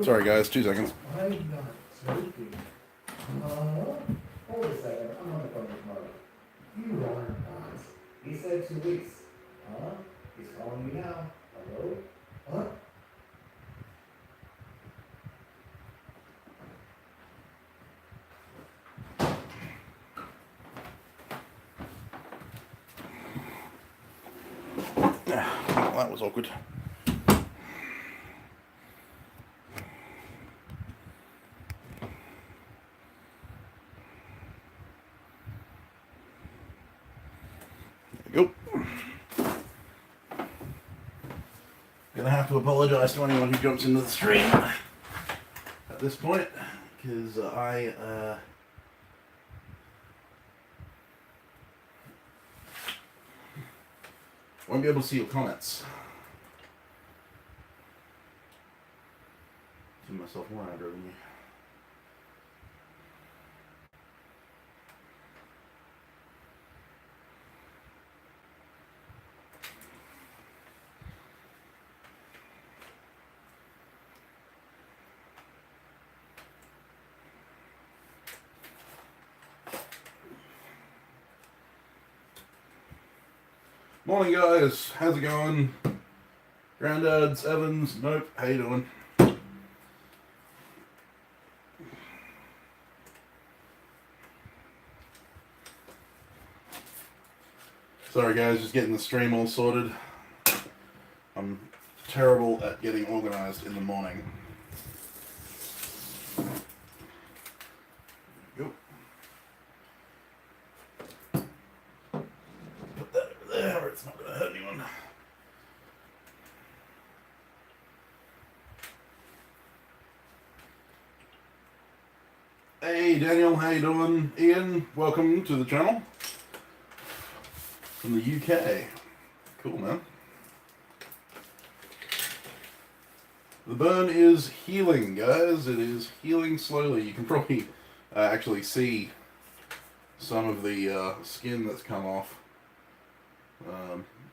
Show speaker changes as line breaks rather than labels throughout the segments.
Sorry guys, 2 seconds.
I'm not joking. Hold a second, I'm on the phone with Marty. You are not. He said 2 weeks. He's calling me now. Hello? Huh?
Well, that was awkward. There we go. Gonna have to apologize to anyone who jumps into the stream at this point, because I won't be able to see your comments. See myself more aggro than you. Morning guys, how's it going? Granddads, Evans, nope, how you doing? Sorry guys, just getting the stream all sorted. I'm terrible at getting organized in the morning. Go. Put that over there, it's not gonna hurt anyone. Hey Daniel, how you doing? Ian, welcome to the channel. From the UK. Cool, man. The burn is healing, guys. It is healing slowly. You can probably actually see some of the skin that's come off.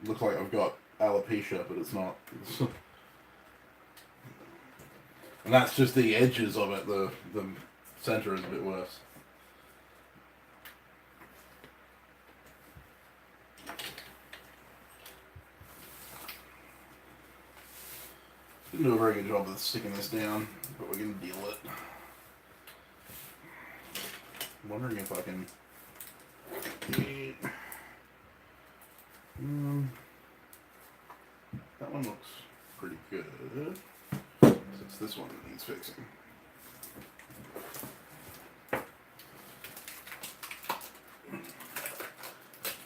Looks like I've got alopecia, but it's not. And that's just the edges of it. The center is a bit worse. Didn't do a very good job of sticking this down, but we're going to deal with it. I'm wondering if I can... that one looks pretty good. So it's this one that needs fixing.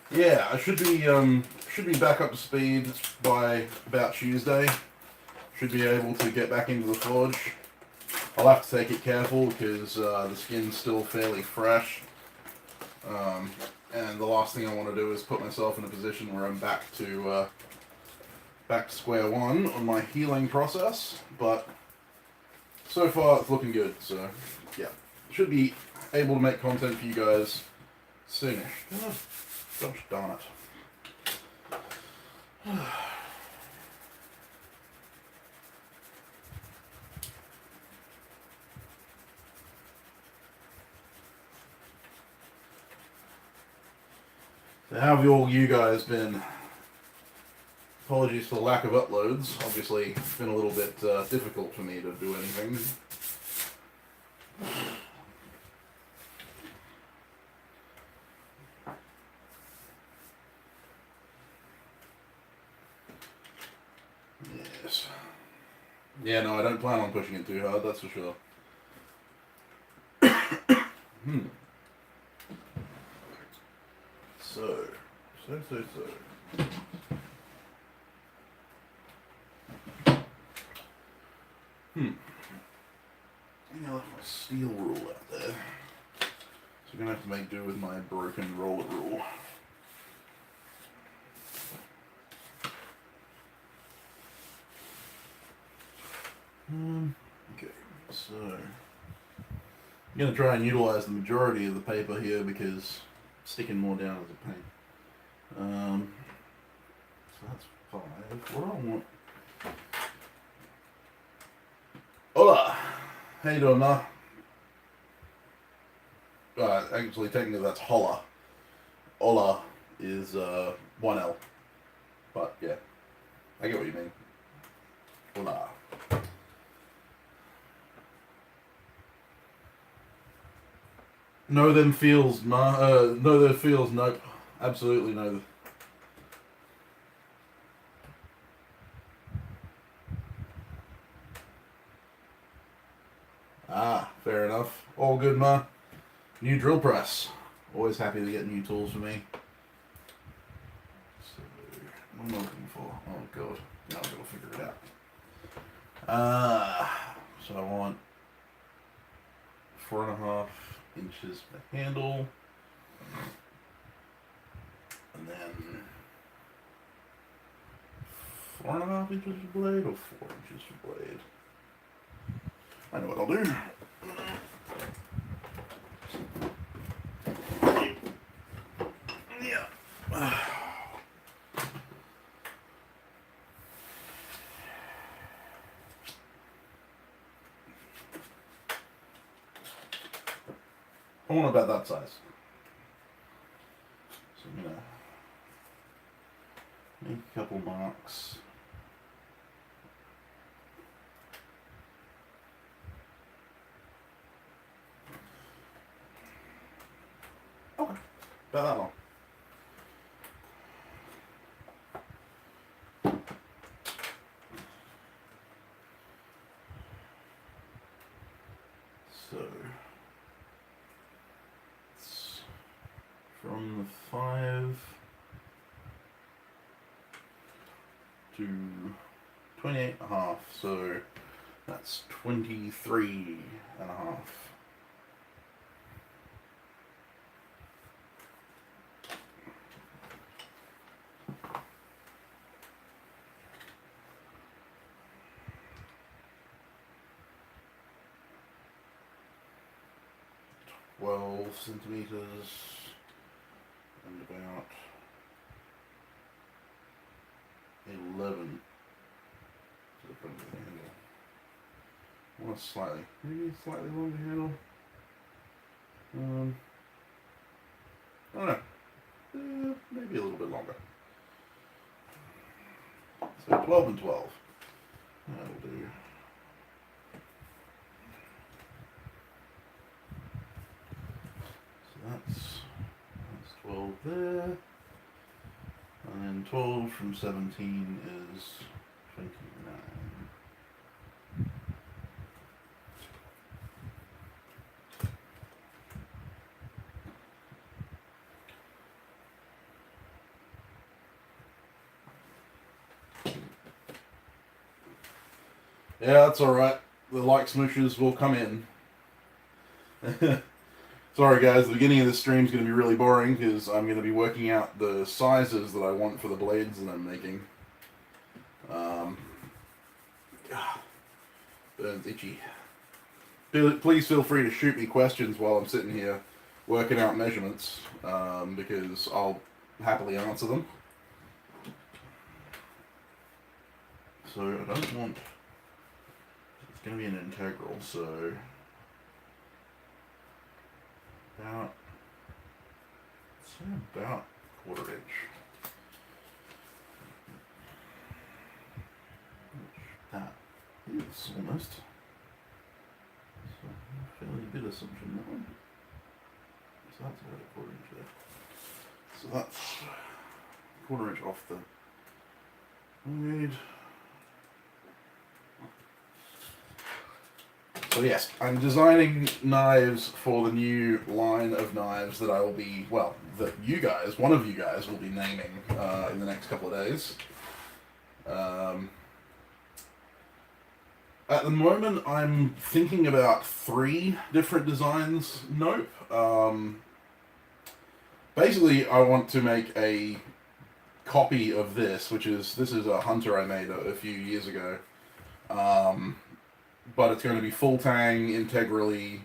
Yeah, I should be back up to speed by about Tuesday. Should be able to get back into the forge. I'll have to take it careful because the skin's still fairly fresh. And the last thing I want to do is put myself in a position where I'm back to square one on my healing process. But so far it's looking good. So yeah, should be able to make content for you guys soonish. Oh, gosh darn it. So how have all you guys been? Apologies for the lack of uploads. Obviously, it's been a little bit difficult for me to do anything. Yes. Yeah, no, I don't plan on pushing it too hard, that's for sure. So. I think I left my steel rule out there. So I'm going to have to make do with my broken roller rule. Okay, so I'm going to try and utilize the majority of the paper here because sticking more down is a pain. what do I want? Hola! How you doing, nah? Actually, technically that's holla. Hola is, 1L. But, yeah. I get what you mean. Hola. Know them feels, nah. Know their feels, nope. Absolutely no. Ah, fair enough. All good, ma. New drill press. Always happy to get new tools for me. So, what am I looking for? Oh god. Now I've got to figure it out. So I want 4.5 inches for the handle. And then 4.5 inches for blade or 4 inches for blade? I know what I'll do. Yeah. I want about that size. So I'm gonna make a couple marks. Okay, about that long. So it's from the 5 to 28.5, so that's 23.5. Centimeters and about 11 to the front of the handle. I want a maybe slightly longer handle. I don't know. Maybe a little bit longer. So 12 and 12. That'll do. So that's 12 there. And then 12 from 17 is 29. Yeah, that's alright. The like smooshes will come in. Sorry guys, the beginning of this stream is going to be really boring because I'm going to be working out the sizes that I want for the blades that I'm making. Burns itchy. Please feel free to shoot me questions while I'm sitting here working out measurements, because I'll happily answer them. So I don't want... It's going to be an integral, so... About 1/4 inch. That is almost. So fairly good assumption that one. So that's about 1/4 inch there. So that's 1/4 inch off the blade. So yes, I'm designing knives for the new line of knives that I will be, well, that you guys, one of you guys will be naming in the next couple of days. At the moment, I'm thinking about 3 different designs. Nope. Basically, I want to make a copy of this, this is a Hunter I made a few years ago. But it's going to be full tang, integrally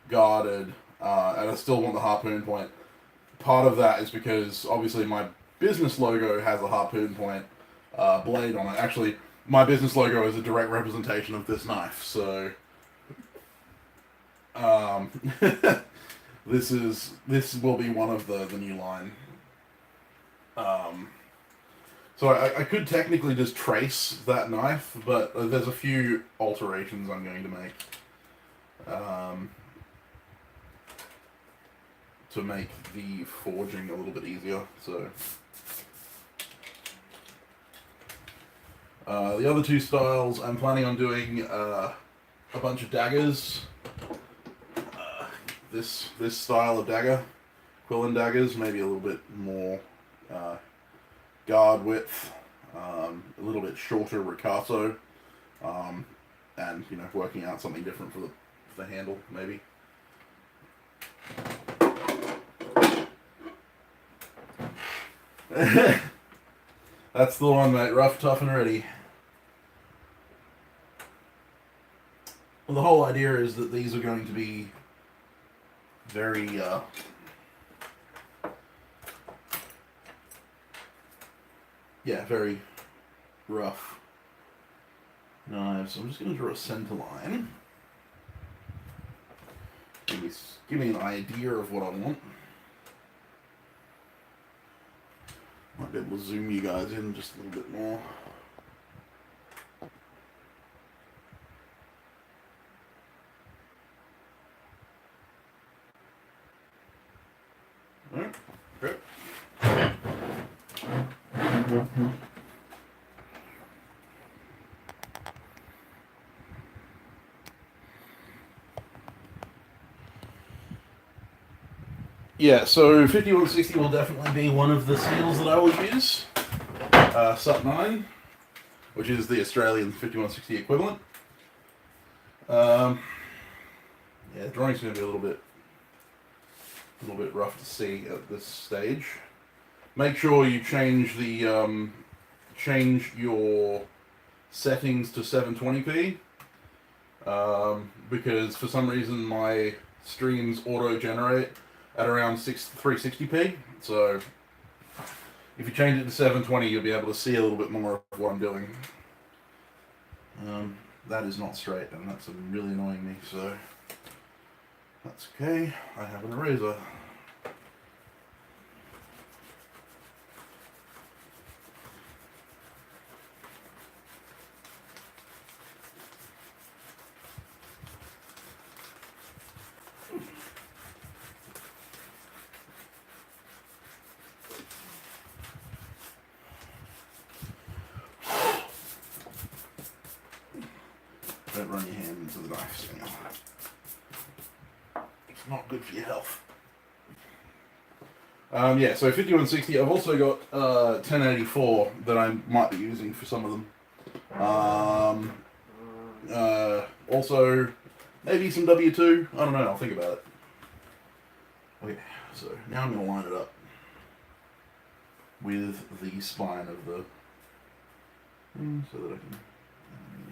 guarded, and I still want the harpoon point. Part of that is because obviously my business logo has a harpoon point, blade on it. Actually, my business logo is a direct representation of this knife, so this will be one of the new line. So I could technically just trace that knife, but there's a few alterations I'm going to make to make the forging a little bit easier. So the other two styles, I'm planning on doing a bunch of daggers. This style of dagger, Quillen daggers, maybe a little bit more guard width, a little bit shorter ricasso, and working out something different for the handle maybe. That's the one, mate. Rough, tough, and ready. Well, the whole idea is that these are going to be very very rough knives. So I'm just going to draw a center line. Give me an idea of what I want. Might be able to zoom you guys in just a little bit more. Alright, good. Yeah, so 5160 will definitely be one of the seals that I will use. SUT 9, which is the Australian 5160 equivalent. Yeah, the drawing's going to be a little bit rough to see at this stage. Make sure you change the change your settings to 720p, because for some reason my streams auto-generate at around 360p. So if you change it to 720, you'll be able to see a little bit more of what I'm doing. That is not straight, and that's really annoying me, so that's okay. I have an eraser. Don't run your hand into the knife, Samuel. It's not good for your health. Yeah, so 5160. I've also got 1084 that I might be using for some of them. Also, maybe some W2. I don't know. I'll think about it. Okay, so now I'm going to line it up with the spine of the thing so that I can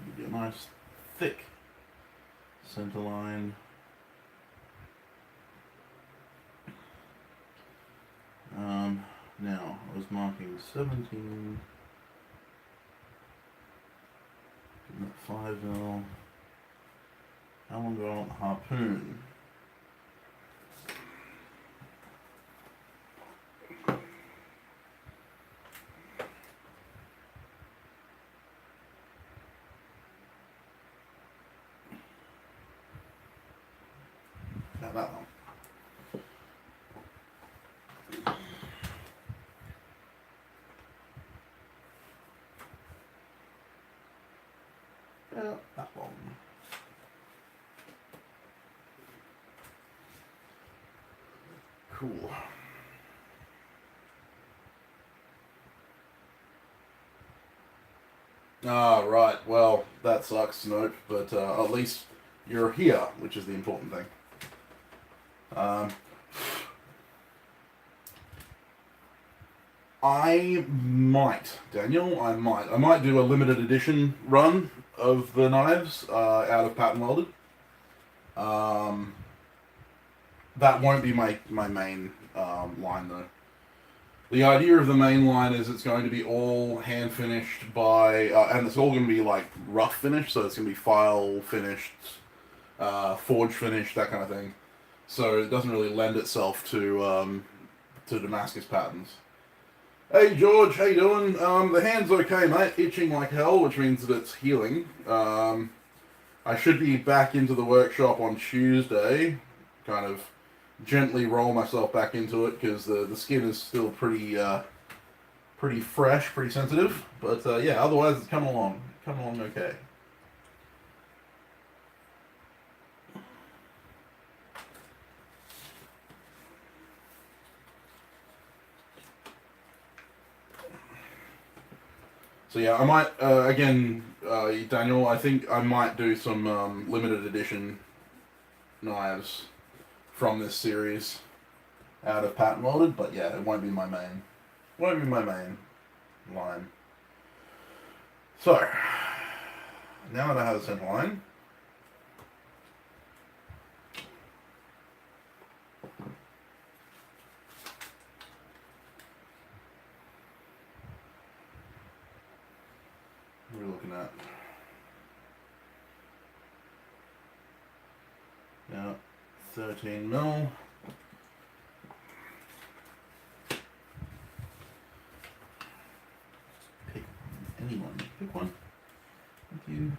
give you a nice thick center line. Now I was marking 17, 5 mil. How long do I want the harpoon? Not that long. Not that long. Cool. Ah, right. Well, that sucks, Nope. But at least you're here, which is the important thing. I might, Daniel. I might do a limited edition run of the knives out of Patent Welded. That won't be my main line though. The idea of the main line is it's going to be all hand finished by, and it's all going to be like rough finish, so it's going to be file finished, forge finished, that kind of thing. So it doesn't really lend itself to Damascus patterns. Hey George, how you doing? The hand's okay, mate. Itching like hell, which means that it's healing. I should be back into the workshop on Tuesday, kind of gently roll myself back into it because the skin is still pretty fresh, pretty sensitive. But yeah, otherwise it's coming along okay. So yeah, I might again, Daniel. I think I might do some limited edition knives from this series out of patent welded, but yeah, it won't be my main. Won't be my main line. So now that I have the center line, we're looking at now 13 mil. Pick anyone. Pick one. Thank you.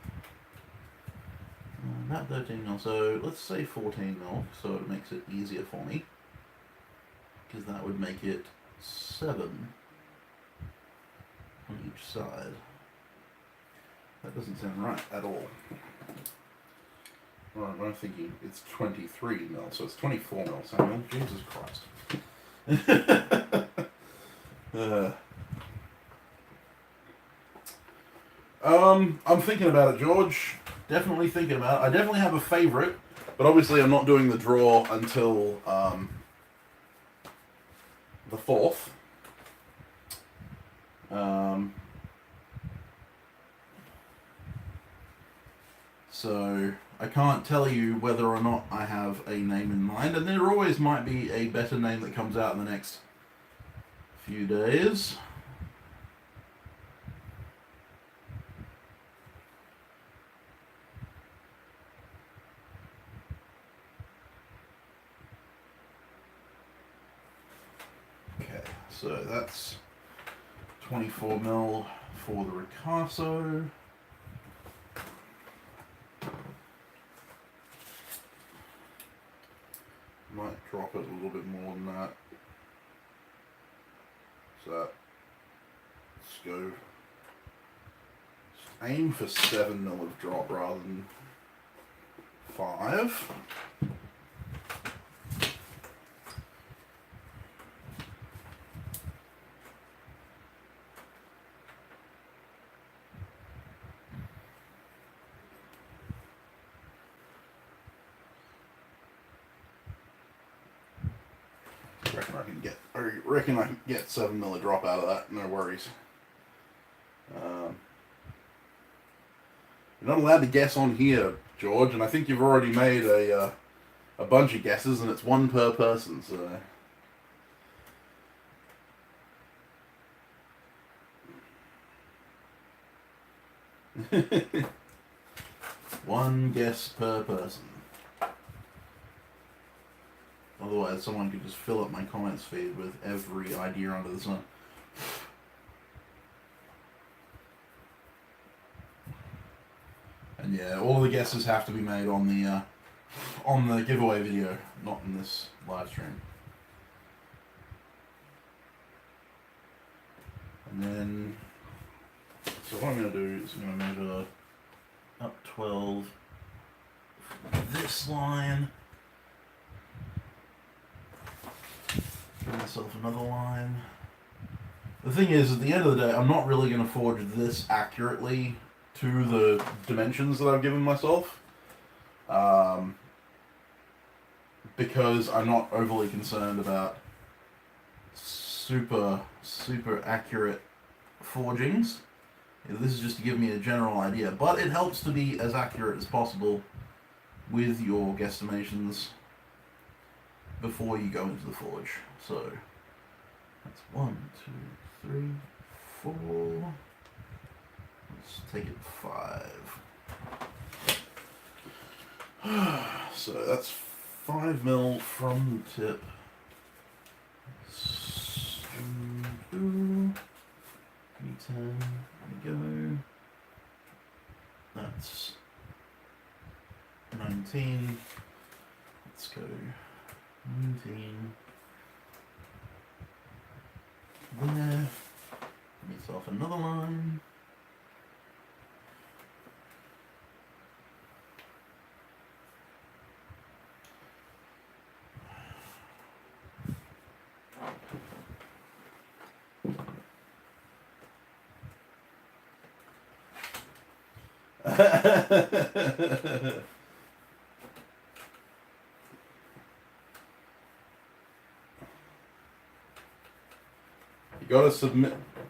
About 13 mil. So let's say 14 mil, so it makes it easier for me, because that would make it 7 on each side. That doesn't sound right at all. Right, I'm thinking it's 23 mil, so it's 24 mil, Samuel. Jesus Christ. I'm thinking about it, George. Definitely thinking about it. I definitely have a favourite, but obviously I'm not doing the draw until the 4th. So I can't tell you whether or not I have a name in mind, and there always might be a better name that comes out in the next few days. Okay, so that's 24 mil for the Ricasso. Might drop it a little bit more than that. So let's go. Just aim for 7 mil of drop rather than 5. I reckon I can get 7 mil a drop out of that, no worries. You're not allowed to guess on here, George, and I think you've already made a bunch of guesses, and it's one per person, so... One guess per person. Otherwise, someone could just fill up my comments feed with every idea under the sun. And yeah, all the guesses have to be made on the giveaway video, not in this live stream. And then, so what I'm going to do is I'm going to measure up 12 this line. Give myself another line. The thing is, at the end of the day, I'm not really going to forge this accurately to the dimensions that I've given myself. Because I'm not overly concerned about super accurate forgings. This is just to give me a general idea, but it helps to be as accurate as possible with your guesstimations before you go into the forge. So That's 1, 2, 3, 4. Let's take it 5. So that's 5 mil from the tip. D10. There we go. That's 19. Let's go 19. There. Meets off another line.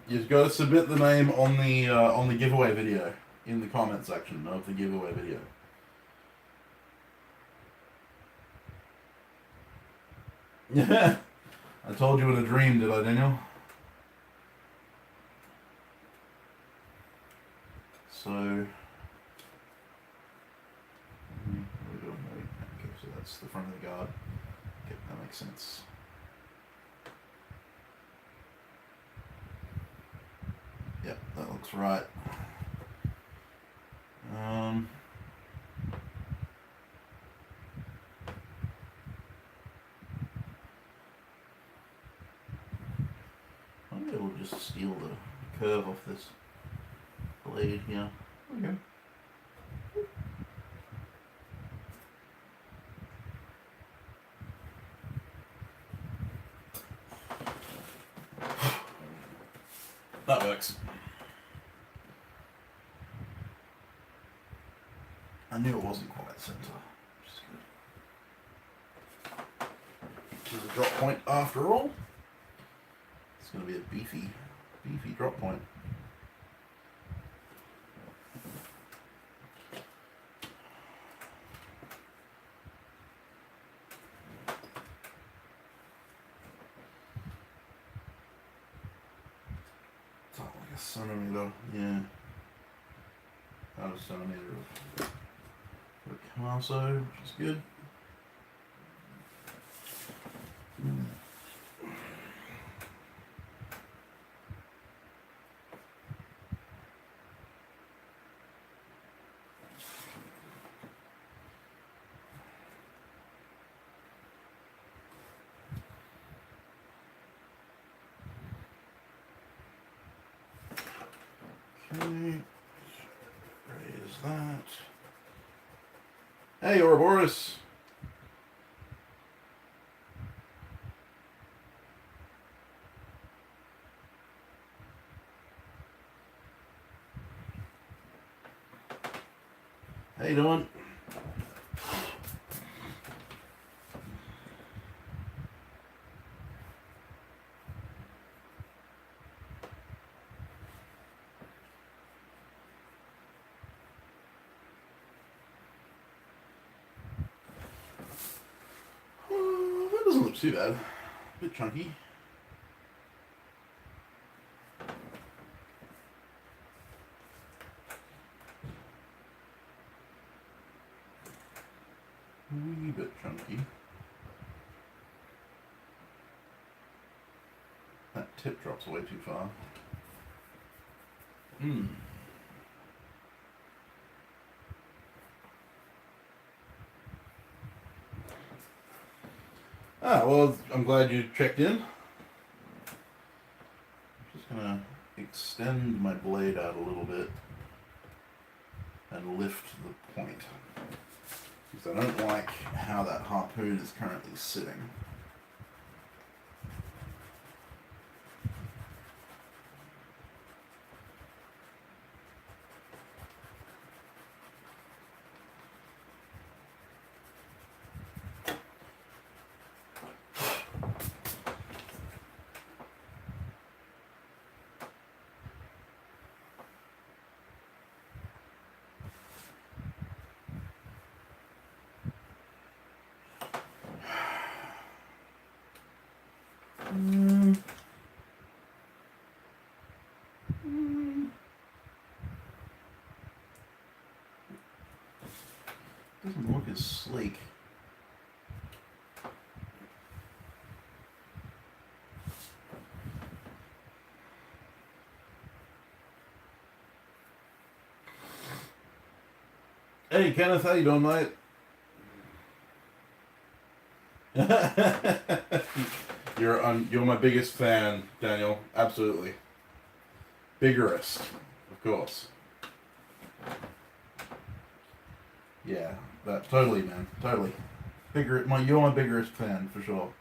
You've got to submit the name on the giveaway video in the comment section of the giveaway video. Yeah, I told you in a dream, did I, Daniel? So, okay, so that's the front of the guard. Okay, that makes sense. Yep, that looks right. Maybe we'll just steal the curve off this blade here. Okay. That works. I knew it wasn't quite center, which is good. There's a drop point after all. It's going to be a beefy drop point. It's not like a centimeter, yeah. About a centimeter of Picasso, which is good. Okay, raise that. Hey, Ouroboros. How you doing? That doesn't look too bad. A bit chunky. Wee bit chunky. That tip drops way too far. Ah, well, I'm glad you checked in. Just gonna extend my blade out a little bit and lift the point. Because I don't like how that harpoon is currently sitting. Doesn't look as sleek. Hey Kenneth, how you doing, mate? You're my biggest fan, Daniel. Absolutely. Biggerest, of course. Yeah, that totally, man, totally. You're my biggest fan for sure.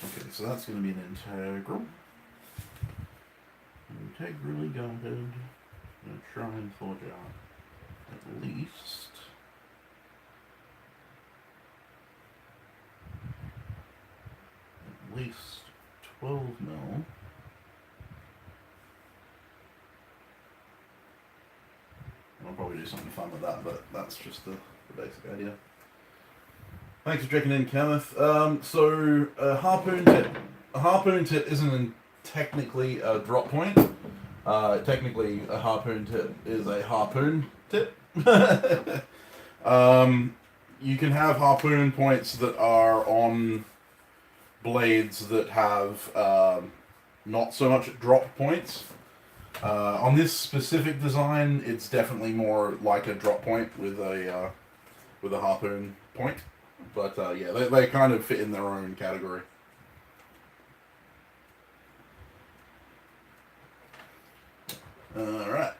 Okay, so that's going to be an integral. Integrally guarded. I'm going to try and forge out at least 12 mil. I'll probably do something fun with that, but that's just the basic idea. Thanks for checking in, Kenneth. So a harpoon tip isn't technically a drop point. Technically, a harpoon tip is a harpoon tip. You can have harpoon points that are on blades that have not so much drop points. On this specific design, it's definitely more like a drop point with a harpoon point. But yeah, they kind of fit in their own category. Alright.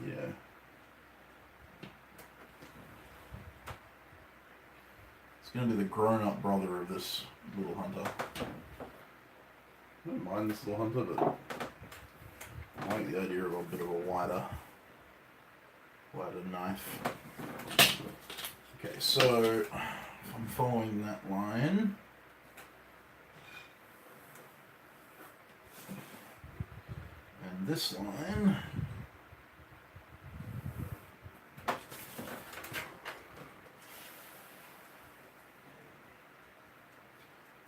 Yeah. It's going to be the grown-up brother of this little hunter. I don't mind this little hunter, but I like the idea of a bit of a wider knife. Okay, so if I'm following that line, and this line,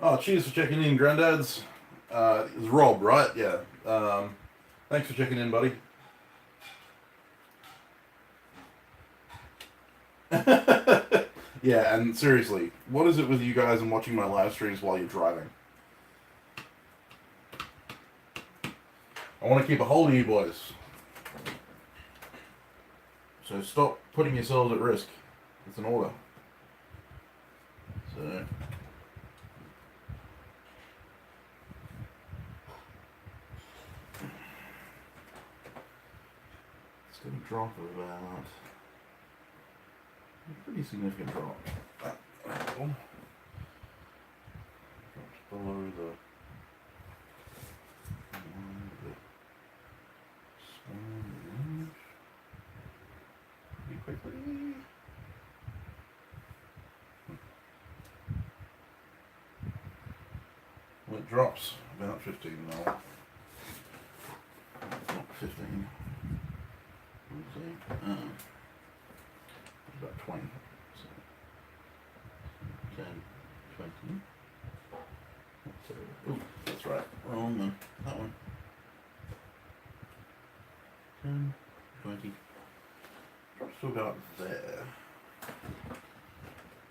oh, cheers for checking in, Granddads. It's Rob, right? Yeah. Thanks for checking in, buddy. Yeah, and seriously, what is it with you guys and watching my live streams while you're driving? I want to keep a hold of you boys. So stop putting yourselves at risk. It's an order. So... it's going to drop about... a pretty significant drop. Drops below the swan edge pretty quickly. Well, it drops about 15 mil. Not 15. Let's see. About 20. So 10, 20. So, ooh, that's right. Wrong one. That one. 10, 20. Drops to about there.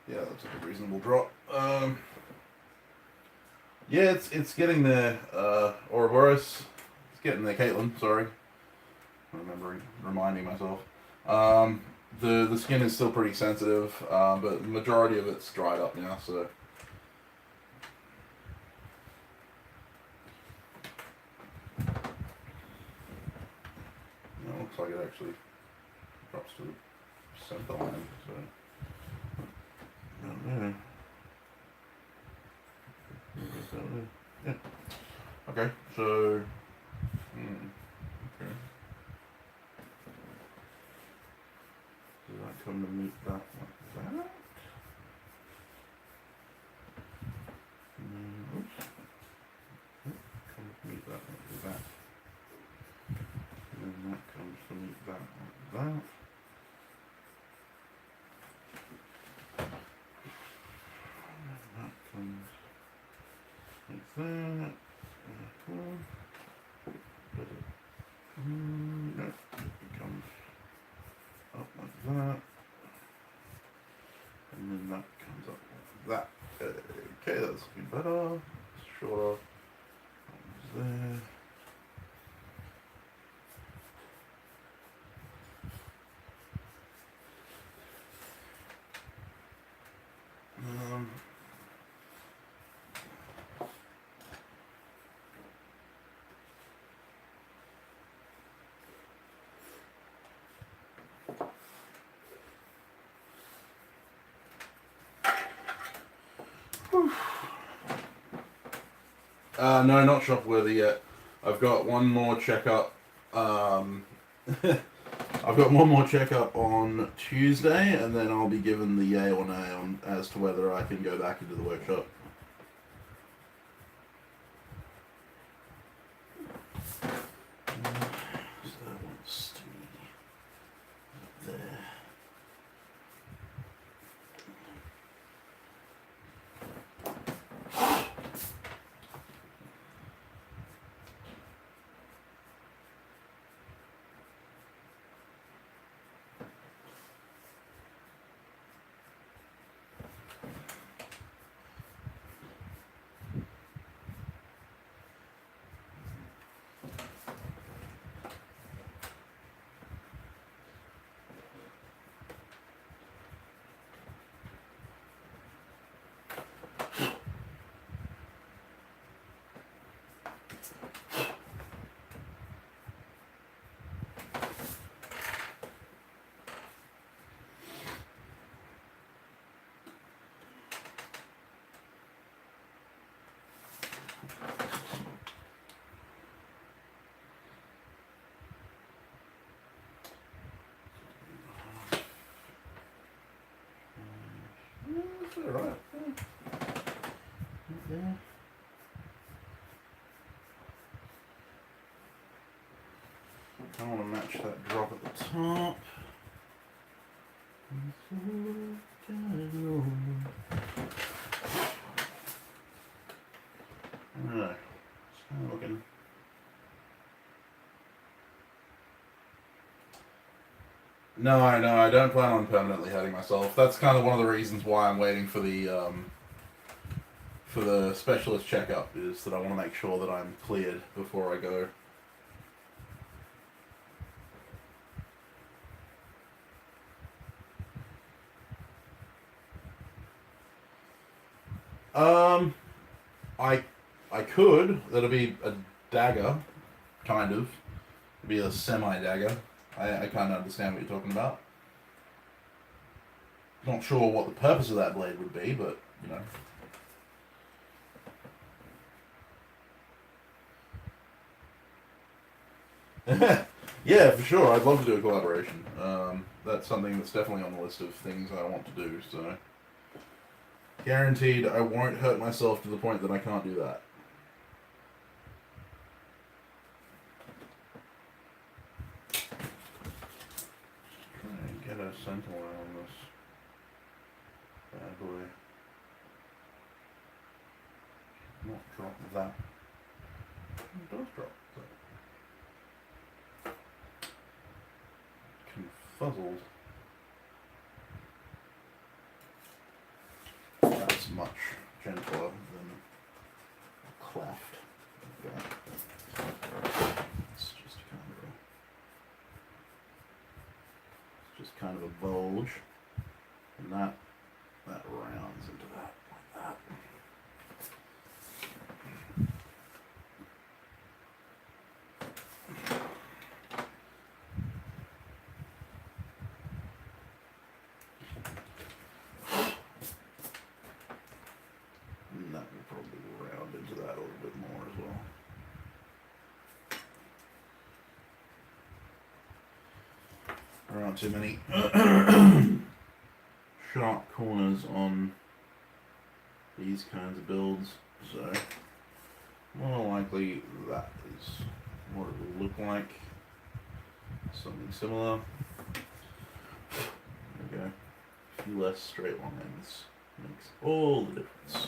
Yeah, that's a reasonable drop. Yeah, it's getting there. Ouroboros. It's getting there, Caitlin. Sorry. Reminding myself. The skin is still pretty sensitive, but the majority of it's dried up now, so... it looks like it actually drops to the center line, so... yeah. Okay, so... okay. Does that come to meet that like that? Oops. Comes to meet that like that. And then that comes to meet that like that. No, not shopworthy yet. I've got one more checkup. I've got one more checkup on Tuesday, and then I'll be given the yay or nay on as to whether I can go back into the workshop. So that wants to be up there. That's alright. Yeah. I want to match that drop at the top. Alright, so looking. No, I don't plan on permanently hurting myself. That's kind of one of the reasons why I'm waiting for the specialist checkup, is that I want to make sure that I'm cleared before I go. I could. That'll be a dagger, kind of. It'd be a semi-dagger. I kind of understand what you're talking about. Not sure what the purpose of that blade would be, but, you know. Yeah, for sure. I'd love to do a collaboration. That's something that's definitely on the list of things I want to do, so... Guaranteed I won't hurt myself to the point that I can't do that. Try and get a center line on this bad boy. Not drop that. It does drop that. Confuzzled. That's much gentler than a cleft. Okay. It's just kind of a bulge, and that rounds into that like that. And that will probably round into that a little bit more as well. There aren't too many sharp corners on these kinds of builds, so more likely that is what it will look like. Something similar. There we go. A few less straight lines makes all the difference.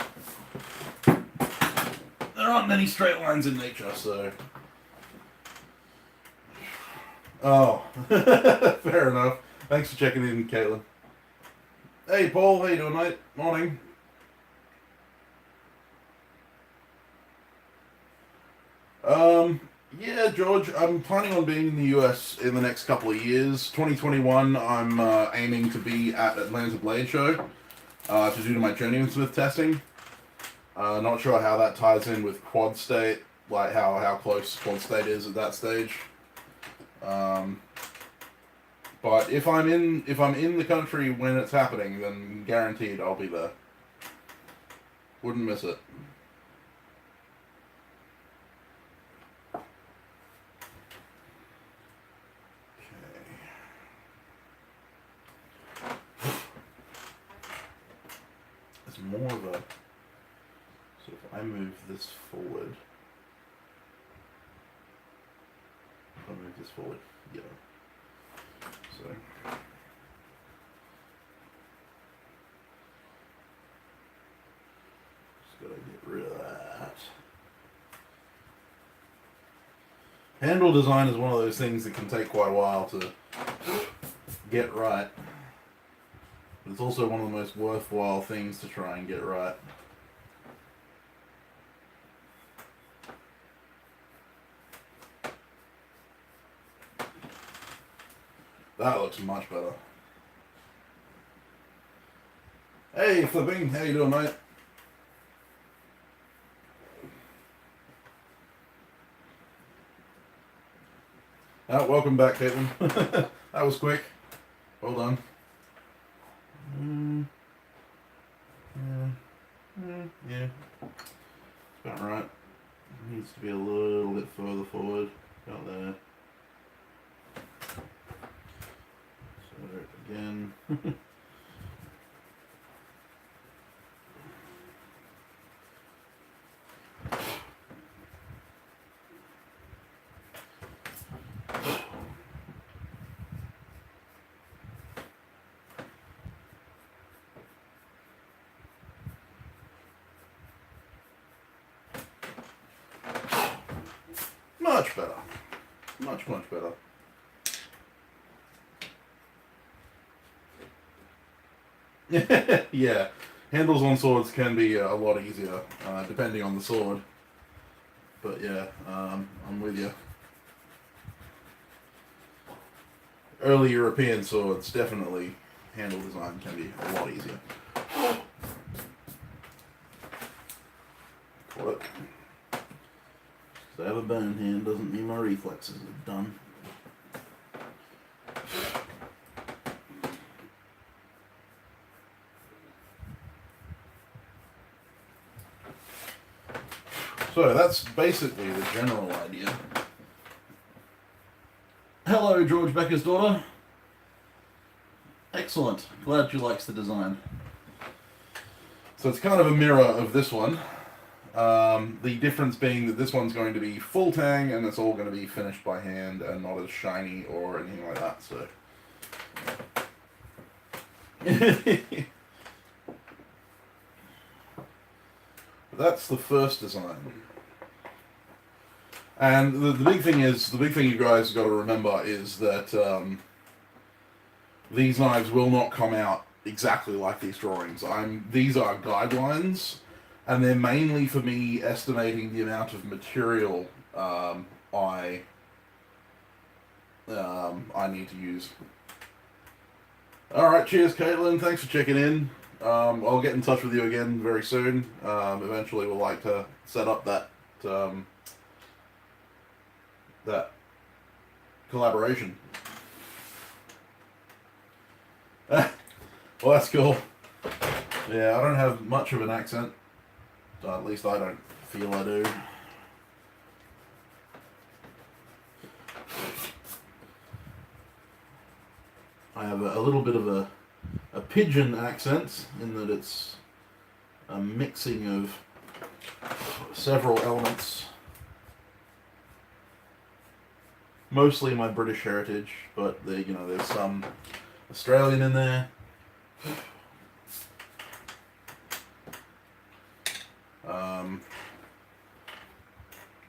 There aren't many straight lines in nature, so... Oh, fair enough. Thanks for checking in, Caitlin. Hey, Paul, how you doing, mate? Morning. Yeah, George, I'm planning on being in the US in the next couple of years. 2021, I'm aiming to be at Atlanta Blade Show to do my journeymansmith testing. Not sure how that ties in with Quad State, like how close Quad State is at that stage. But if I'm in the country when it's happening, then guaranteed I'll be there. Wouldn't miss it. more of a... So if I move this forward... If I move this forward, yeah. So... Just gotta get rid of that. Handle design is one of those things that can take quite a while to get right. But it's also one of the most worthwhile things to try and get right. That looks much better. Hey, Flipping, how you doing, mate? Oh, welcome back, Caitlin. That was quick. Well done. Yeah. About right. Needs to be a little bit further forward. About there. So again. Much better. Much better. Yeah, handles on swords can be a lot easier, depending on the sword. But yeah, I'm with you. Early European swords, definitely, handle design can be a lot easier. Caught it. I have a bone hand doesn't mean my reflexes are done. So that's basically the general idea. Hello, George Becker's daughter. Excellent. Glad she likes the design. So it's kind of a mirror of this one. The difference being that this one's going to be full tang and it's all going to be finished by hand and not as shiny or anything like that, so. That's the first design. And the big thing you guys got to remember is that these knives will not come out exactly like these drawings. These are guidelines. And they're mainly for me estimating the amount of material I need to use. Alright, cheers Caitlin, thanks for checking in. I'll get in touch with you again very soon. Eventually we'll like to set up that collaboration. Well, that's cool. Yeah, I don't have much of an accent. At least I don't feel I do. I have a little bit of a pigeon accent in that it's a mixing of several elements. Mostly my British heritage, but there's some Australian in there.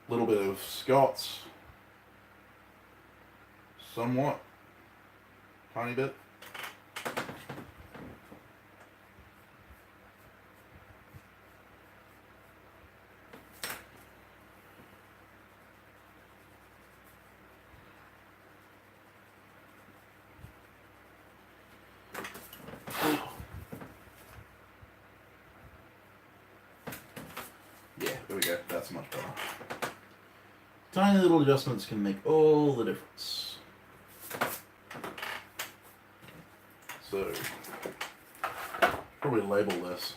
Little bit of Scots, somewhat, tiny bit. Yeah, there we go. That's much better. Tiny little adjustments can make all the difference. So, probably label this.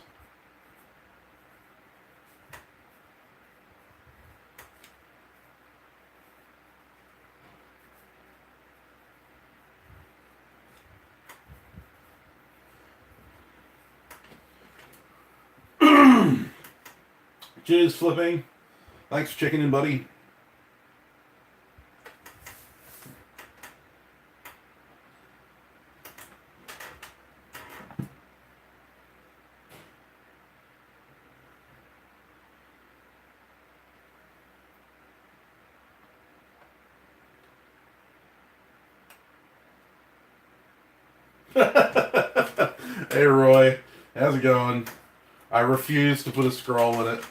Cheers, Flipping. Thanks for checking in, buddy. Hey Roy, how's it going? I refuse to put a scroll in it.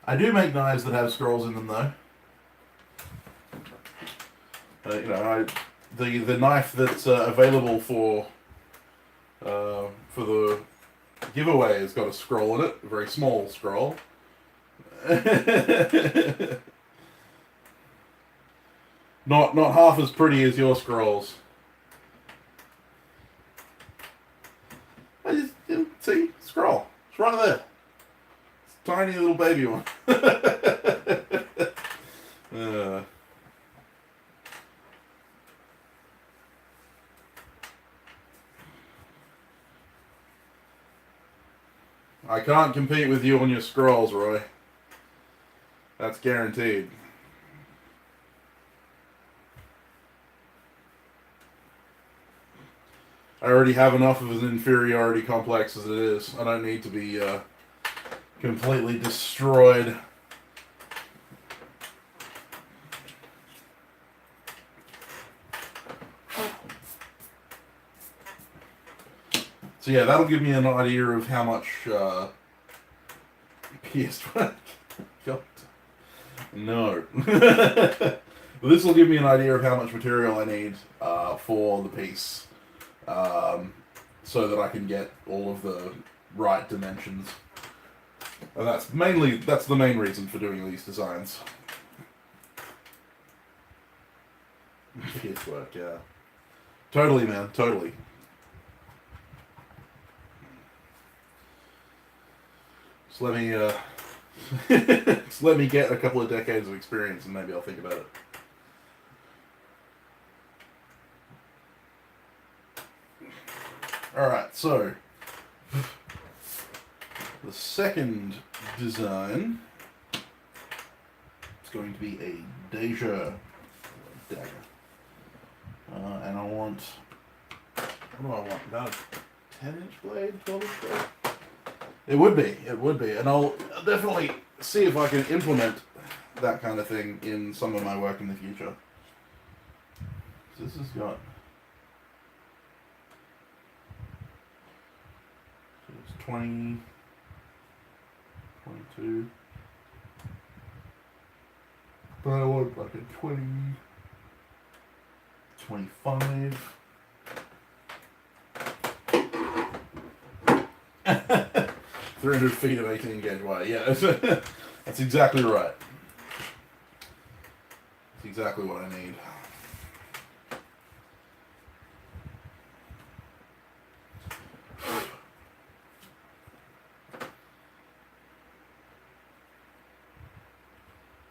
I do make knives that have scrolls in them though. The knife that's available for the giveaway has got a scroll in it, a very small scroll. Not half as pretty as your scrolls. I just see scroll. It's right there. It's a tiny little baby one. I can't compete with you on your scrolls, Roy. That's guaranteed. I already have enough of an inferiority complex as it is. I don't need to be completely destroyed. So yeah, that'll give me an idea of how much PS5. God. No. This will give me an idea of how much material I need for the piece, so that I can get all of the right dimensions. And that's the main reason for doing these designs. PS work, yeah. Totally, man. Totally. Just let me just let me get a couple of decades of experience and maybe I'll think about it. Alright, so the second design is going to be a Deja dagger. And I want, what do I want? About a 10-inch blade, 12-inch blade? It would be, and I'll definitely see if I can implement that kind of thing in some of my work in the future. So this has got, so it's 20, 22, but I want like a 20, 25. 300 feet of 18 gauge wire. Yeah, that's exactly right. That's exactly what I need.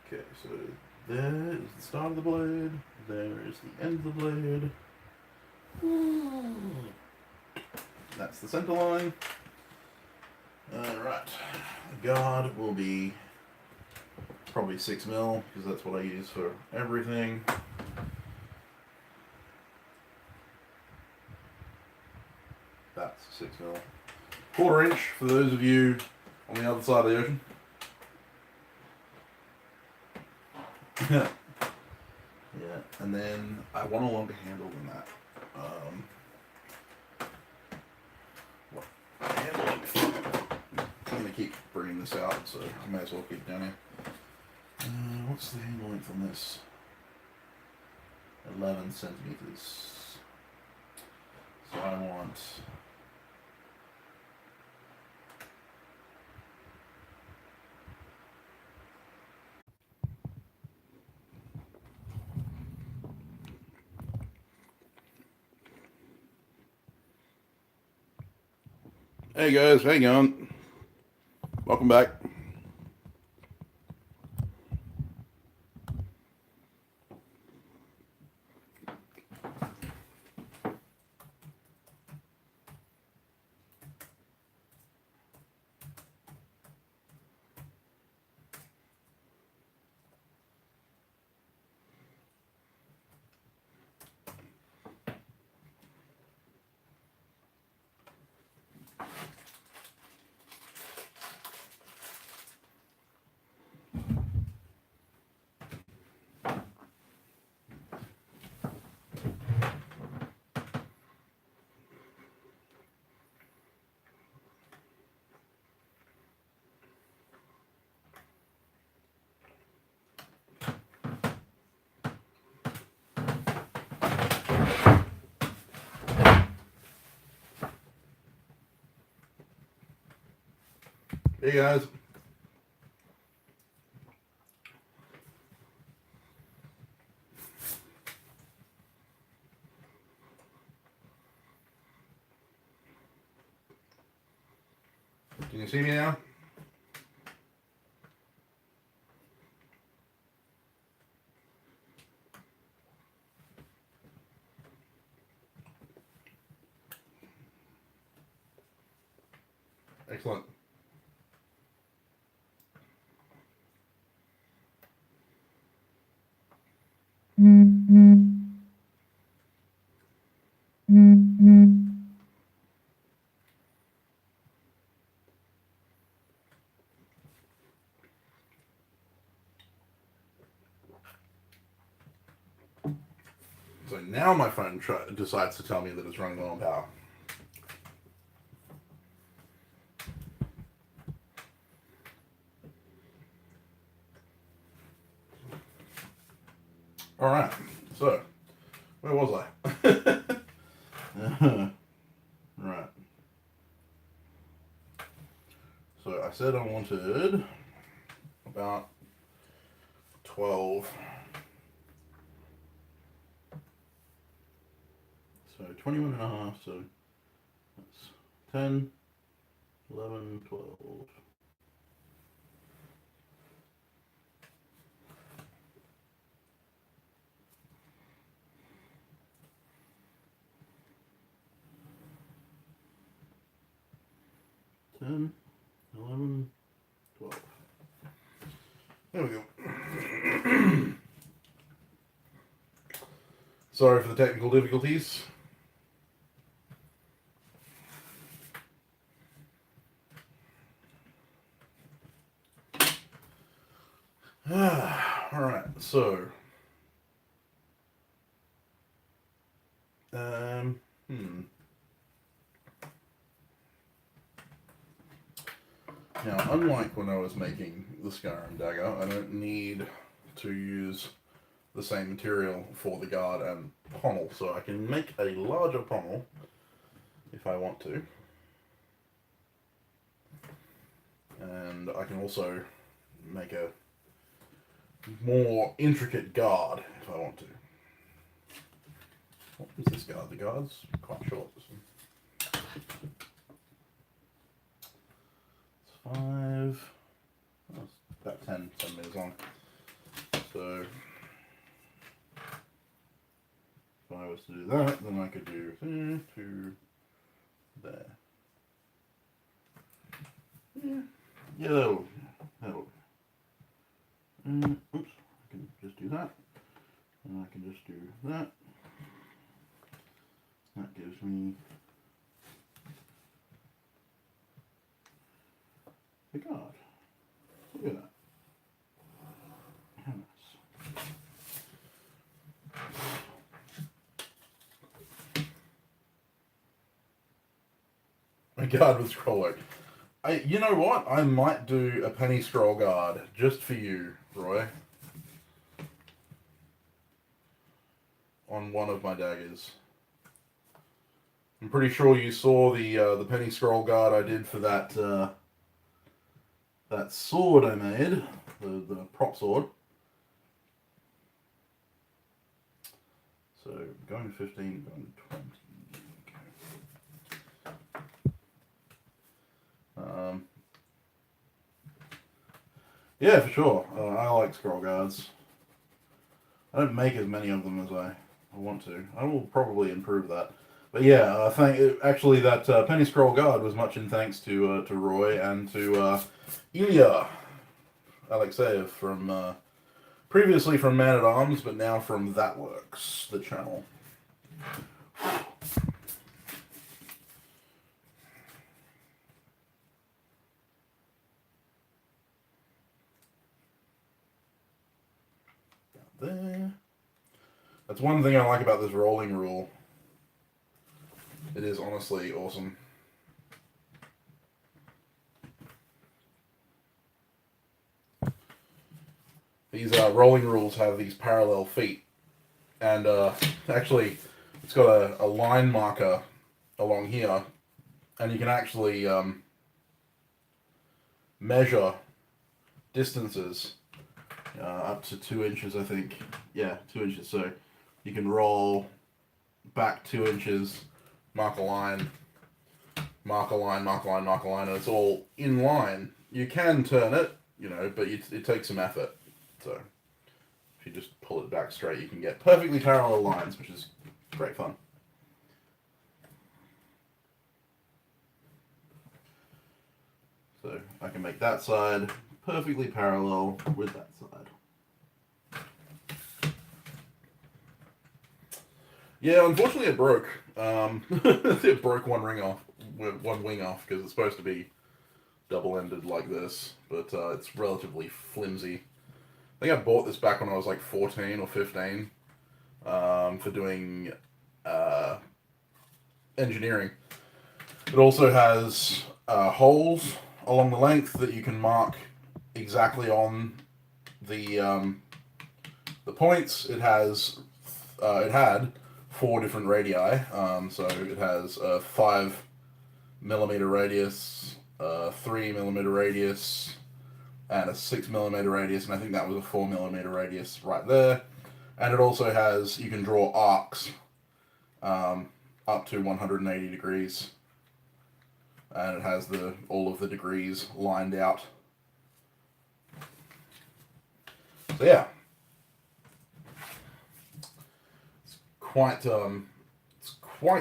Okay, so there is the start of the blade. There is the end of the blade. That's the center line. Alright, the guard will be probably 6 mil because that's what I use for everything. That's 6 mil. 1/4 inch for those of you on the other side of the ocean. Yeah, and then I want a longer handle than that. I'm going to keep bringing this out, so I may as well keep it down here. What's the handle length on this? 11 centimeters. So I want... Hey guys, hang on. Welcome back. Hey guys. Can you see me now? Excellent. So now my phone decides to tell me that it's running low on power. Alright, so, where was I? Right. So I said I wanted about 12. So 21 and a half, so that's 10, 11, 12. Ten, 11, 12. There we go. Sorry for the technical difficulties. Alright, so. Now, unlike when I was making the Skyrim dagger, I don't need to use the same material for the guard and pommel, so I can make a larger pommel if I want to. And I can also make a more intricate guard if I want to. What is this guard? The guard's quite short, this one. It's 5. Oh, it's about 10 centimeters long. So if I was to do that, then I could do there to there. Yeah, that'll. Oops, I can just do that, and I can just do that. That gives me the guard. Look at that. How nice. A guard with scroll work. You know what? I might do a penny scroll guard just for you, Roy. On one of my daggers. I'm pretty sure you saw the penny scroll guard I did for that that sword I made, the prop sword. So going to 15, going to 20. Yeah, for sure. I like scroll guards. I don't make as many of them as I want to. I will probably improve that. But yeah, actually that penny scroll guard was much in thanks to Roy and to Ilya Alexeyev from previously from Man at Arms, but now from That Works, the channel. There. That's one thing I like about this rolling rule. It is honestly awesome. These rolling rules have these parallel feet, and actually it's got a line marker along here, and you can actually measure distances up to 2 inches, I think. Yeah, 2 inches. So you can roll back 2 inches, mark a line, mark a line, mark a line, mark a line, and it's all in line. You can turn it, but it takes some effort. So if you just pull it back straight, you can get perfectly parallel lines, which is great fun. So I can make that side perfectly parallel with that side. Yeah, unfortunately it broke. It broke one wing off because it's supposed to be double-ended like this, but it's relatively flimsy. I think I bought this back when I was like 14 or 15 for doing engineering. It also has holes along the length that you can mark exactly on the points. It had 4 different radii. So it has a 5mm radius, a 3mm radius, and a 6mm radius, and I think that was a 4mm radius right there. And it also has, you can draw arcs up to 180 degrees. And it has all of the degrees lined out. So yeah, it's quite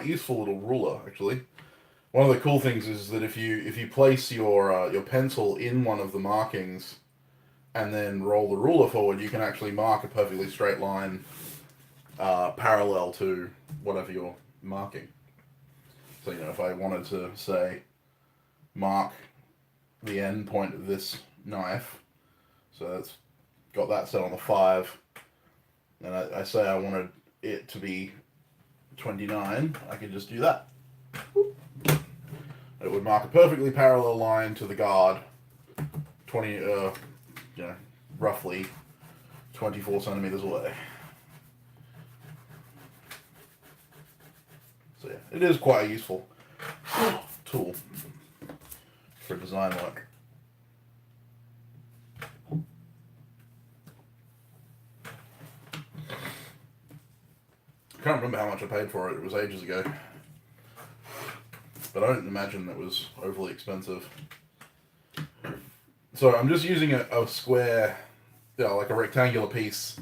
useful little ruler actually. One of the cool things is that if you place your pencil in one of the markings and then roll the ruler forward, you can actually mark a perfectly straight line parallel to whatever you're marking. So if I wanted to say mark the end point of this knife, so it's got that set on the 5, and I say I wanted it to be 29, I could just do that. It would mark a perfectly parallel line to the guard, roughly 24 centimeters away. So yeah, it is quite a useful tool for design work. I can't remember how much I paid for it. It was ages ago. But I don't imagine it was overly expensive. So I'm just using a square, like a rectangular piece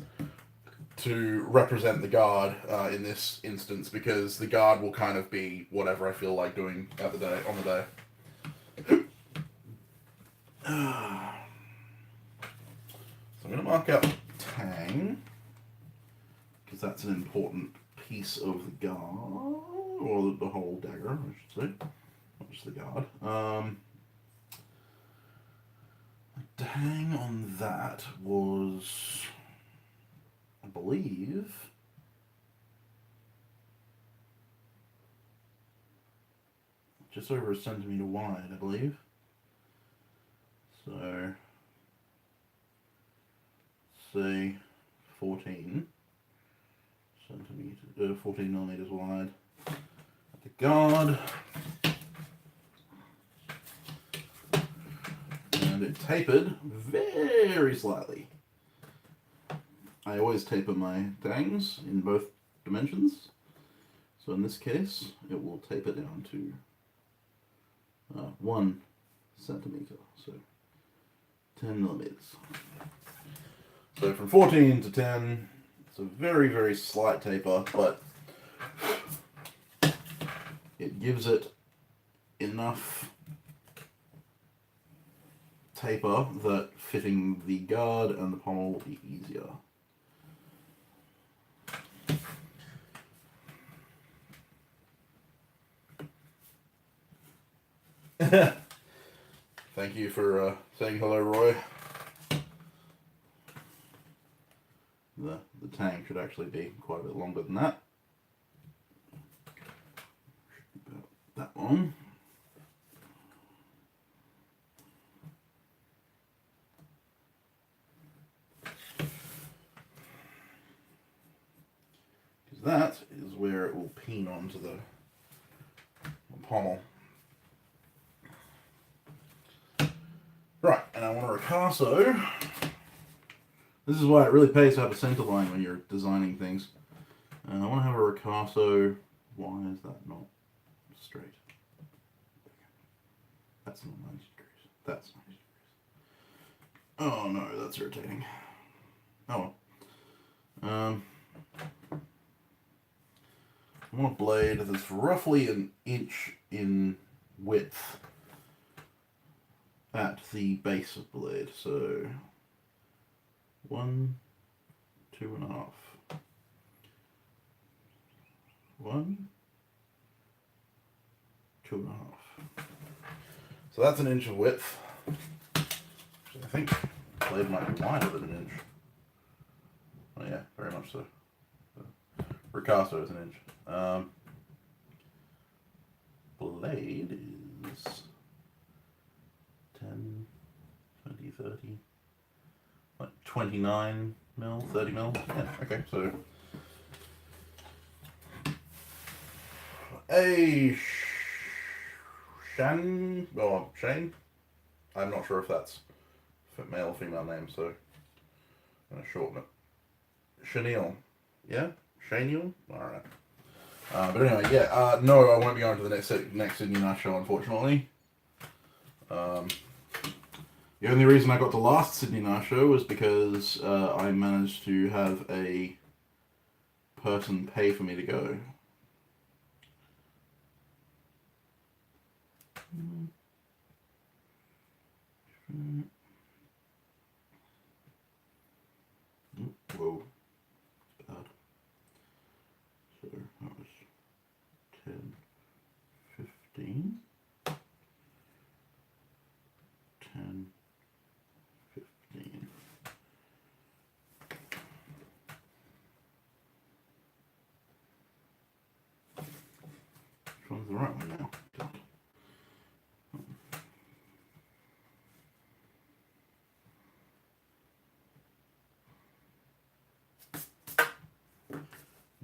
to represent the guard in this instance, because the guard will kind of be whatever I feel like doing on the day. So I'm going to mark out Tang, because that's an important piece of the guard, or the whole dagger, I should say, not just the guard. The Tang on that was, I believe, just over a centimeter wide, I believe. So, say 14 millimeters wide at the guard, and it tapered very slightly. I always taper my tangs in both dimensions, so in this case it will taper down to 1 centimeter, so 10 millimeters. So from 14 to 10, it's a very, very slight taper, but it gives it enough taper that fitting the guard and the pommel will be easier. Thank you for saying hello, Roy. The tang should actually be quite a bit longer than that. About that long. Because that is where it will peen onto the pommel. Right, and I want a ricasso. This is why it really pays to have a center line when you're designing things. I want to have a ricasso. Why is that not straight? That's not 90 degrees. That's 90 degrees. Oh no, that's irritating. Oh well. I want a blade that's roughly an inch in width at the base of the blade. So 1, 2.5. 1, 2.5. So that's an inch of width. I think the blade might be wider than an inch. Oh yeah, very much so. Ricasso is an inch. Blade is 10, 20, 30, like 29 mil, 30 mil. Yeah, okay, so a Shane. I'm not sure if that's male or female name, so I'm going to shorten it. Chenille. Yeah? Chenille? Alright. But anyway, yeah, no, I won't be going to the next Sydney Night Show, unfortunately. The only reason I got to last Sydney Night Show was because I managed to have a person pay for me to go. Whoa. Bad. So that was 10, 15. 10, 15. Which one's the right one now?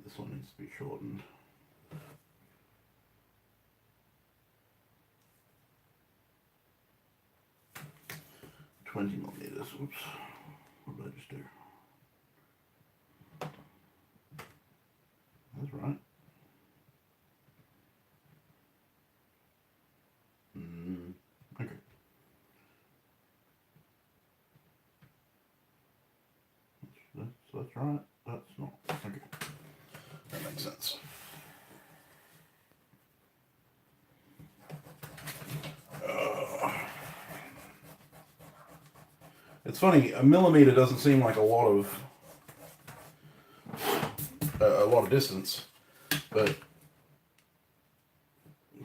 This one needs to be shortened. $20mm. Oops. What did I just do? That's right. Okay. That's right. That's not. Okay. That makes sense. It's funny, a millimeter doesn't seem like a lot of distance, but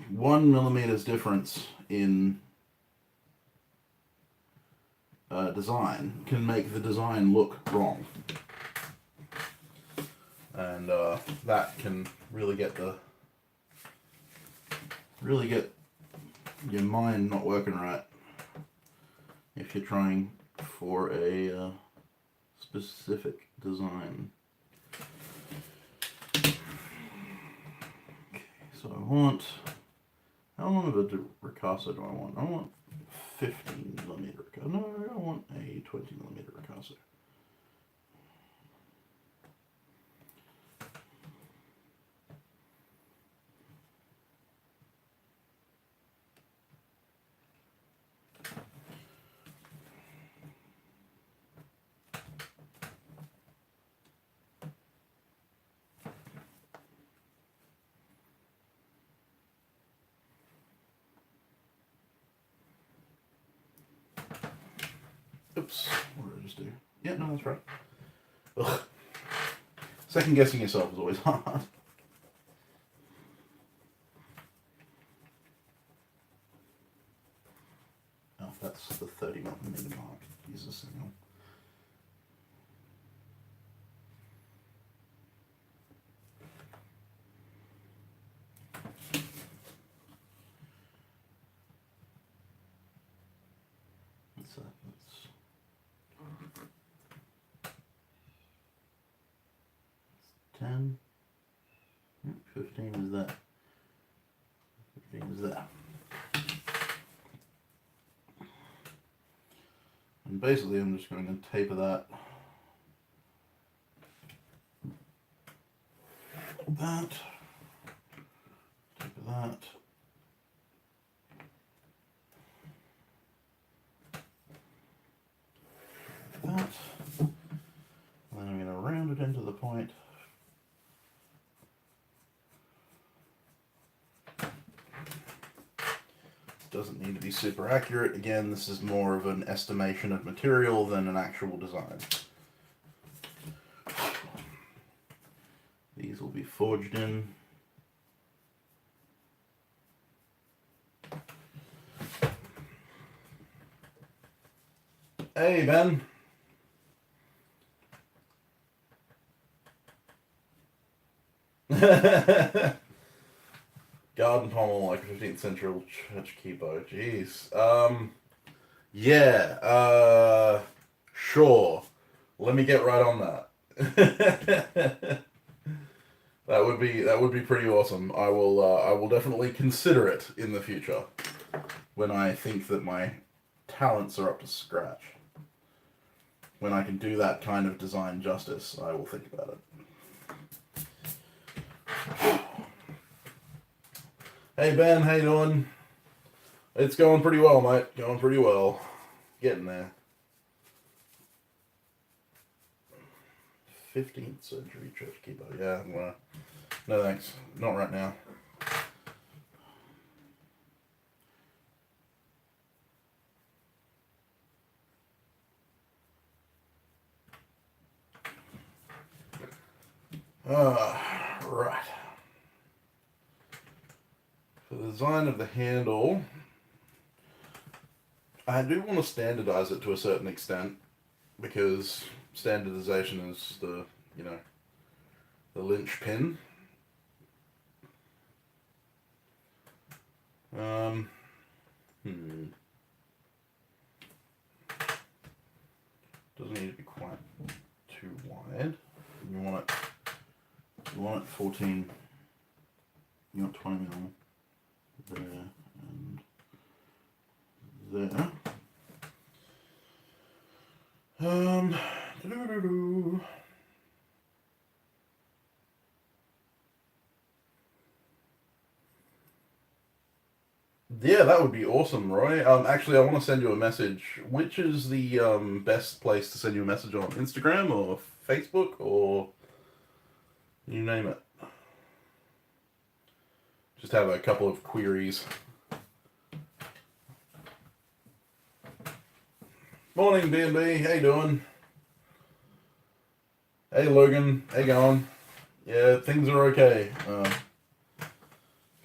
1 millimeter's difference in design can make the design look wrong, and that can really get your mind not working right if you're trying for a specific design. Okay, so I want, how long of a ricasso do I want? I want 15mm ricasso. No, I want a 20mm ricasso. Oops, what did I just do? Yeah, no, that's right. Ugh. Second guessing yourself is always hard. Oh, that's the 30mm mark. Use the signal. What's that? That's 10. 15 is that. 15 is that. And basically I'm just going to taper that. That. Taper that. That. And then I'm going to round it into the point. Doesn't need to be super accurate. Again, this is more of an estimation of material than an actual design. These will be forged in. Hey, Ben. Garden pommel, like 15th century church keeper. Jeez. Yeah. Sure. Let me get right on that. That would be pretty awesome. I will definitely consider it in the future when I think that my talents are up to scratch. When I can do that kind of design justice, I will think about it. Hey Ben, how you doing? It's going pretty well, mate. Going pretty well. Getting there. 15th century church keeper. Yeah, well, no thanks. Not right now. Right. For the design of the handle, I do want to standardize it to a certain extent because standardization is the, the linchpin. Doesn't need to be quite too wide. You want it 14. You want 20 mil there and there. Yeah, that would be awesome, Roy. Actually, I want to send you a message. Which is the best place to send you a message on? Instagram or Facebook or you name it? Just have a couple of queries. Morning, B&B. How you doing? Hey, Logan. How you going? Yeah, things are okay.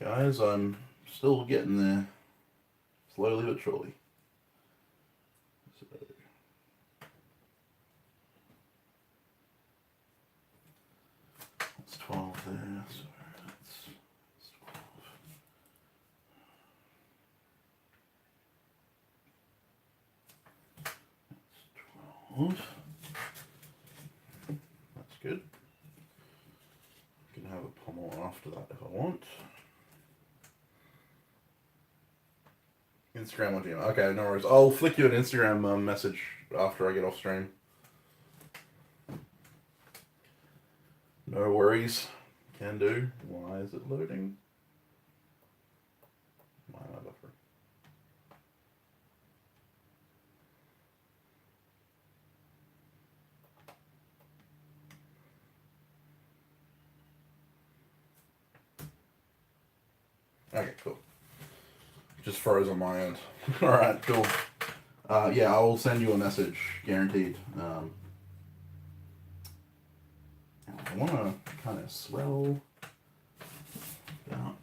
Guys, I'm still getting there. Slowly but surely. So, that's 12 there. So that's 12. That's 12. That's good. I can have a pommel after that if I want. Instagram or DM. Okay, no worries. I'll flick you an Instagram message after I get off stream. No worries. Can do. Why is it loading? Why am I buffering? Okay, cool. Just froze on my end. Alright, cool. Yeah, I will send you a message, guaranteed. I want to kind of swell down.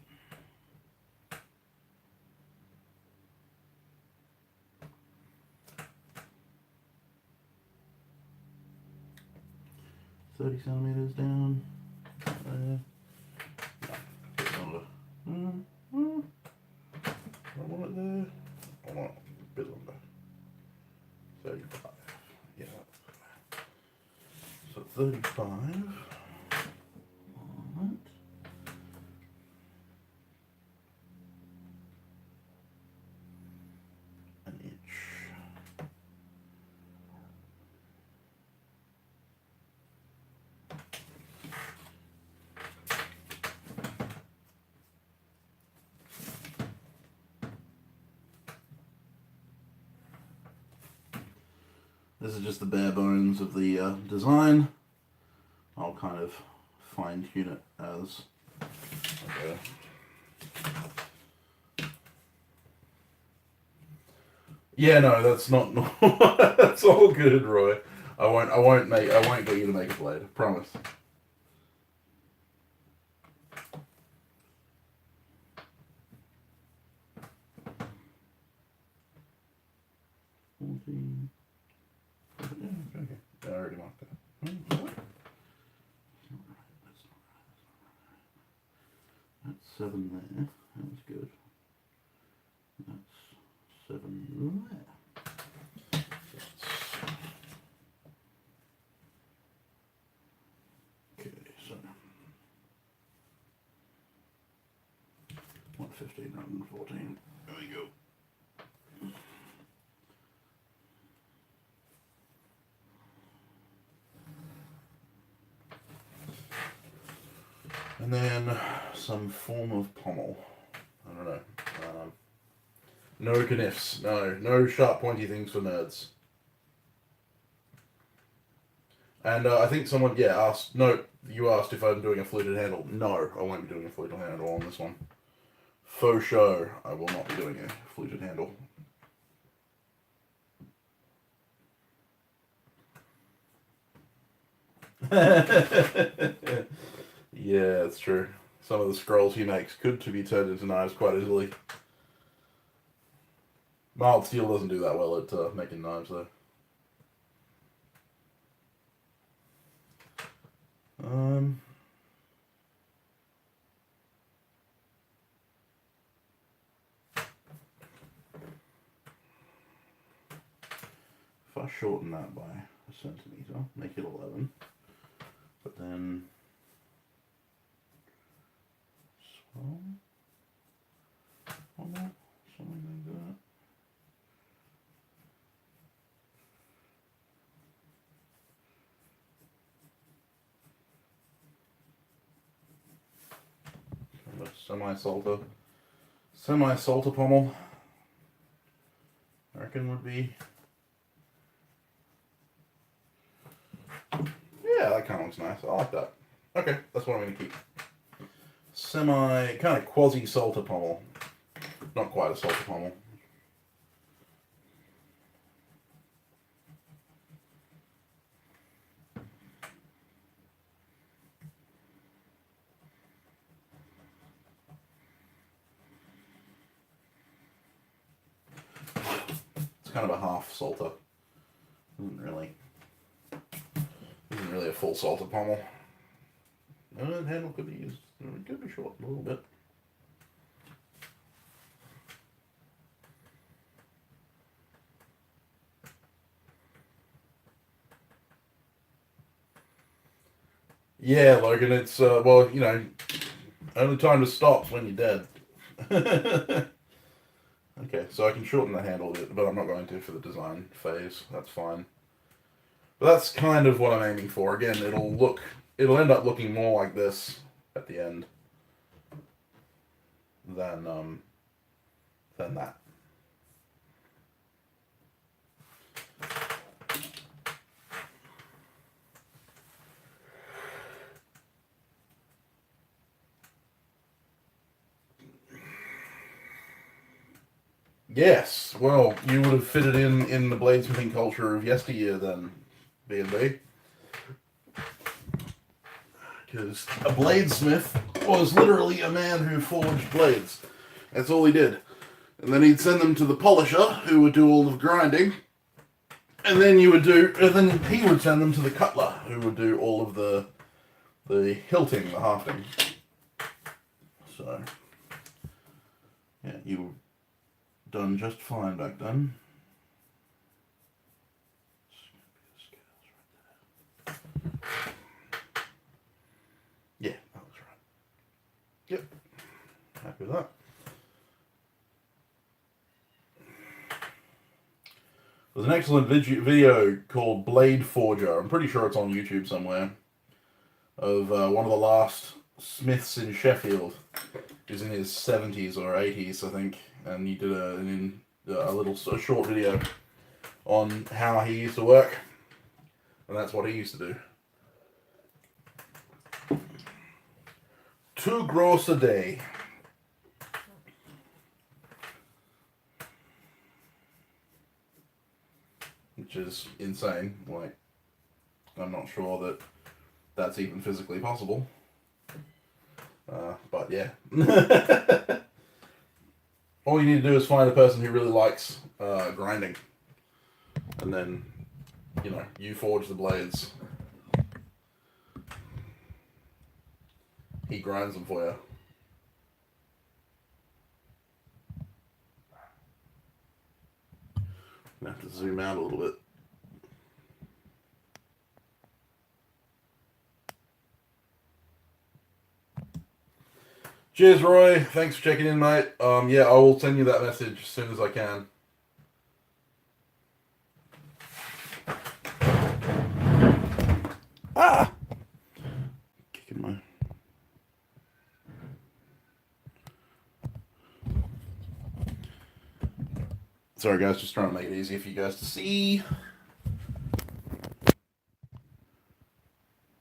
$30 centimeters down. I want it there. I want it a bit longer. 35. Yeah. So 35. Alright. An inch. This is just the bare bones of the design. I'll kind of fine tune it as okay. Yeah, no, that's not. That's all good, Roy. I won't get you to make a blade. I promise. Okay. I already marked that. That's 7 there. That was good. That's 7 there. Okay, so 115, 114. There we go. And then some form of pommel. I don't know. No kniffs. No sharp pointy things for nerds. And I think someone, asked. No, you asked if I'm doing a fluted handle. No, I won't be doing a fluted handle on this one. Faux show, I will not be doing a fluted handle. Yeah, it's true. Some of the scrolls he makes could be turned into knives quite easily. Mild steel doesn't do that well at making knives, though. If I shorten that by a centimetre, make it 11, but then swell, something like that. Semi-salter pommel, I reckon would be, yeah, that kind of looks nice. I like that. Okay, that's what I'm going to keep. Kind of quasi-salter pommel. Not quite a salter pommel. Kind of a half salter. Isn't really a full salter pommel. The handle could be used. It could be short a little bit. Yeah, Logan. It's well, only time to stop's when you're dead. Okay, so I can shorten the handle a bit, but I'm not going to for the design phase. That's fine. But that's kind of what I'm aiming for. Again, it'll end up looking more like this at the end than that. Yes, well, you would have fitted in the bladesmithing culture of yesteryear then, B&B. Because a bladesmith was literally a man who forged blades. That's all he did. And then he'd send them to the polisher, who would do all the grinding. And then he would send them to the cutler, who would do all of the hilting, the hafting. So, yeah, you were done just fine back then. Yeah, that was right. Yep. Happy with that. There's an excellent video called Blade Forger. I'm pretty sure it's on YouTube somewhere. Of one of the last smiths in Sheffield. He's in his 70s or 80s, I think. And he did a short video on how he used to work. And that's what he used to do. 2 gross a day. Which is insane. Like, I'm not sure that that's even physically possible. But yeah. All you need to do is find a person who really likes grinding. And then, you know, you forge the blades. He grinds them for you. I have to zoom out a little bit. Cheers, Roy. Thanks for checking in, mate. Yeah, I will send you that message as soon as I can. Ah! Kicking my... Sorry, guys. Just trying to make it easy for you guys to see.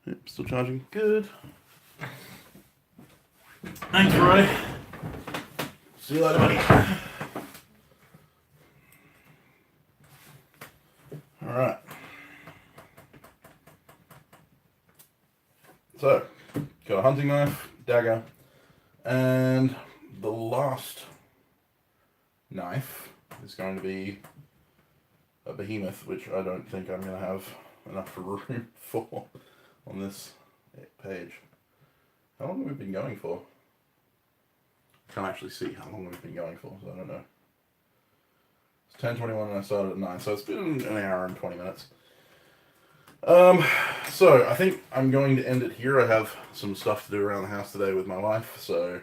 Yep, still charging. Good. Thanks, Roy. See you later, buddy. Alright. So, got a hunting knife, dagger, and the last knife is going to be a behemoth, which I don't think I'm going to have enough room for on this page. How long have we been going for? Can't actually see how long we've been going for, so I don't know. It's 10:21 and I started at 9, so it's been an hour and 20 minutes. So I think I'm going to end it here. I have some stuff to do around the house today with my wife, so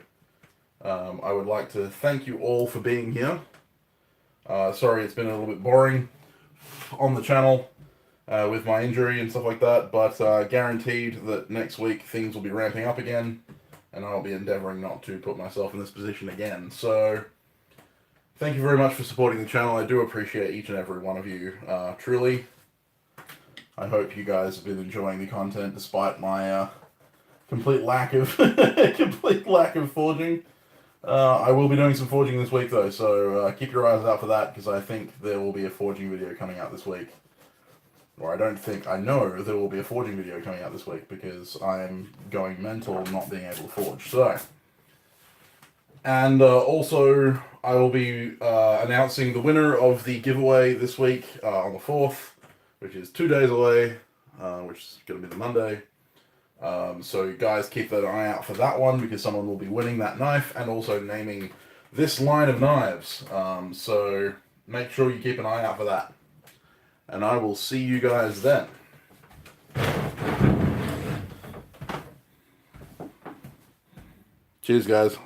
I would like to thank you all for being here. Sorry it's been a little bit boring on the channel with my injury and stuff like that, but guaranteed that next week things will be ramping up again. And I'll be endeavouring not to put myself in this position again. So, thank you very much for supporting the channel. I do appreciate each and every one of you, truly. I hope you guys have been enjoying the content despite my complete lack of forging. I will be doing some forging this week though, so keep your eyes out for that, because I think there will be a forging video coming out this week. Or I know there will be a forging video coming out this week, because I'm going mental not being able to forge. So, and also I will be announcing the winner of the giveaway this week on the 4th, which is 2 days away, which is going to be the Monday. So guys, keep an eye out for that one, because someone will be winning that knife and also naming this line of knives. So make sure you keep an eye out for that. And I will see you guys then. Cheers, guys.